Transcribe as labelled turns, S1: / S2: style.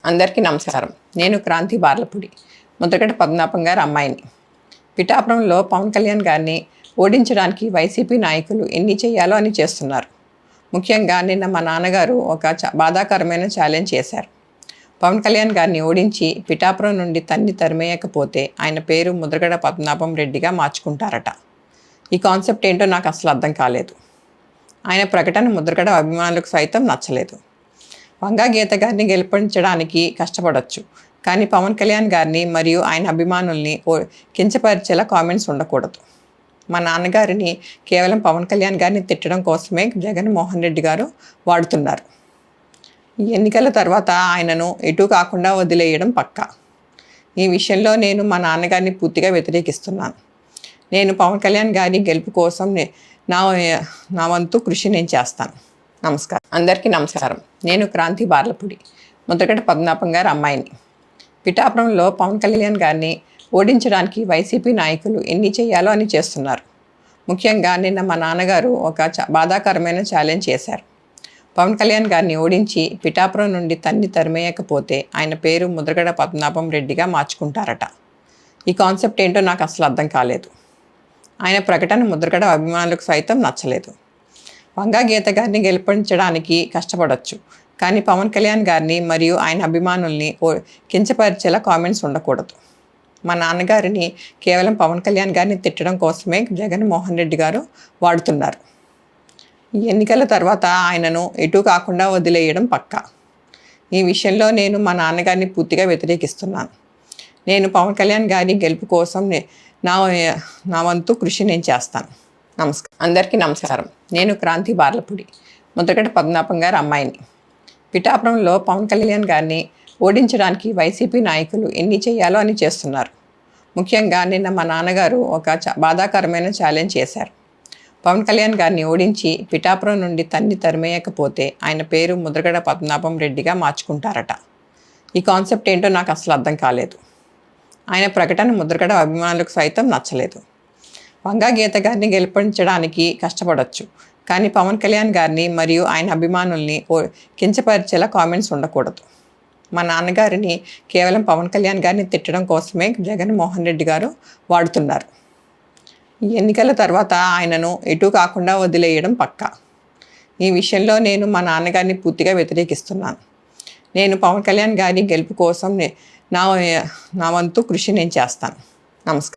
S1: అందరికీ నమస్కారం. నేను క్రాంతి బార్లపూడి, ముద్రగడ పద్మనాభం గారి అమ్మాయిని. పిఠాపురంలో పవన్ కళ్యాణ్ గారిని ఓడించడానికి వైసీపీ నాయకులు ఎన్ని చేయాలో అని చేస్తున్నారు. ముఖ్యంగా నిన్న మా నాన్నగారు ఒక బాధాకరమైన ఛాలెంజ్ చేశారు. పవన్ కళ్యాణ్ గారిని ఓడించి పిఠాపురం నుండి తరిమేయకపోతే ఆయన పేరు ముద్రగడ పద్మనాభం రెడ్డిగా మార్చుకుంటారట. ఈ కాన్సెప్ట్ ఏంటో నాకు అసలు అర్థం కాలేదు. ఆయన ప్రకటన ముద్రగడ అభిమానులకు సైతం నచ్చలేదు. వంగా గీత గారిని గెలిపించడానికి కష్టపడవచ్చు, కానీ పవన్ కళ్యాణ్ గారిని మరియు ఆయన అభిమానుల్ని కించపరిచేలా కామెంట్స్ ఉండకూడదు. మా నాన్నగారిని కేవలం పవన్ కళ్యాణ్ గారిని తిట్టడం కోసమే జగన్మోహన్ రెడ్డి గారు వాడుతున్నారు. ఈ ఎన్నికల తర్వాత ఆయనను ఎటు కాకుండా వదిలేయడం పక్కా. ఈ విషయంలో నేను మా నాన్నగారిని పూర్తిగా వ్యతిరేకిస్తున్నాను. నేను పవన్ కళ్యాణ్ గారి గెలుపు కోసం నా వంతు కృషి నేను చేస్తాను. నమస్కారం. అందరికీ నమస్కారం. నేను క్రాంతి బార్లపూడి, ముద్రగడ పద్మనాభం గారి అమ్మాయిని. పిఠాపురంలో పవన్ కళ్యాణ్ గారిని ఓడించడానికి వైసీపీ నాయకులు ఎన్ని చేయాలో అని చేస్తున్నారు. ముఖ్యంగా నిన్న మా నాన్నగారు ఒక బాధాకరమైన ఛాలెంజ్ చేశారు. పవన్ కళ్యాణ్ గారిని ఓడించి పిఠాపురం నుండి తరిమేయకపోతే ఆయన పేరు ముద్రగడ పద్మనాభం రెడ్డిగా మార్చుకుంటారట. ఈ కాన్సెప్ట్ ఏంటో నాకు అసలు అర్థం కాలేదు. ఆయన ప్రకటన ముద్రగడ అభిమానులకు సైతం నచ్చలేదు. వంగా గీత గారిని గెలిపించడానికి కష్టపడవచ్చు, కానీ పవన్ కళ్యాణ్ గారిని మరియు ఆయన అభిమానుల్ని కించపరిచేలా కామెంట్స్ ఉండకూడదు. మా నాన్నగారిని కేవలం పవన్ కళ్యాణ్ గారిని తిట్టడం కోసమే జగన్మోహన్ రెడ్డి గారు వాడుతున్నారు. ఈ ఎన్నికల తర్వాత ఆయనను ఎటు కాకుండా వదిలేయడం పక్కా. ఈ విషయంలో నేను మా నాన్నగారిని పూర్తిగా వ్యతిరేకిస్తున్నాను. నేను పవన్ కళ్యాణ్ గారి గెలుపు కోసం నా వంతు కృషి నేను చేస్తాను. నమస్కారం. అందరికీ నమస్కారం. నేను క్రాంతి బార్లపూడి, ముద్రగడ పద్మనాభం గారి అమ్మాయిని. పిఠాపురంలో పవన్ కళ్యాణ్ గారిని ఓడించడానికి వైసీపీ నాయకులు ఎన్ని చేయాలో అని చేస్తున్నారు. ముఖ్యంగా నిన్న మా నాన్నగారు ఒక బాధాకరమైన ఛాలెంజ్ చేశారు. పవన్ కళ్యాణ్ గారిని ఓడించి పిఠాపురం నుండి తరిమేయకపోతే ఆయన పేరు ముద్రగడ పద్మనాభం రెడ్డిగా మార్చుకుంటారట. ఈ కాన్సెప్ట్ ఏంటో నాకు అసలు అర్థం కాలేదు. ఆయన ప్రకటన ముద్రగడ అభిమానులకు సైతం నచ్చలేదు. వంగా గీత గారిని గెలిపించడానికి కష్టపడవచ్చు, కానీ పవన్ కళ్యాణ్ గారిని మరియు ఆయన అభిమానుల్ని కించపరిచేలా కామెంట్స్ ఉండకూడదు. మా నాన్నగారిని కేవలం పవన్ కళ్యాణ్ గారిని తిట్టడం కోసమే జగన్మోహన్ రెడ్డి గారు వాడుతున్నారు. ఈ ఎన్నికల తర్వాత ఆయనను ఎటు కాకుండా వదిలేయడం పక్కా. ఈ విషయంలో నేను మా నాన్నగారిని పూర్తిగా వ్యతిరేకిస్తున్నాను. నేను పవన్ కళ్యాణ్ గారి గెలుపు కోసం నా వంతు కృషి నేను చేస్తాను. నమస్కారం.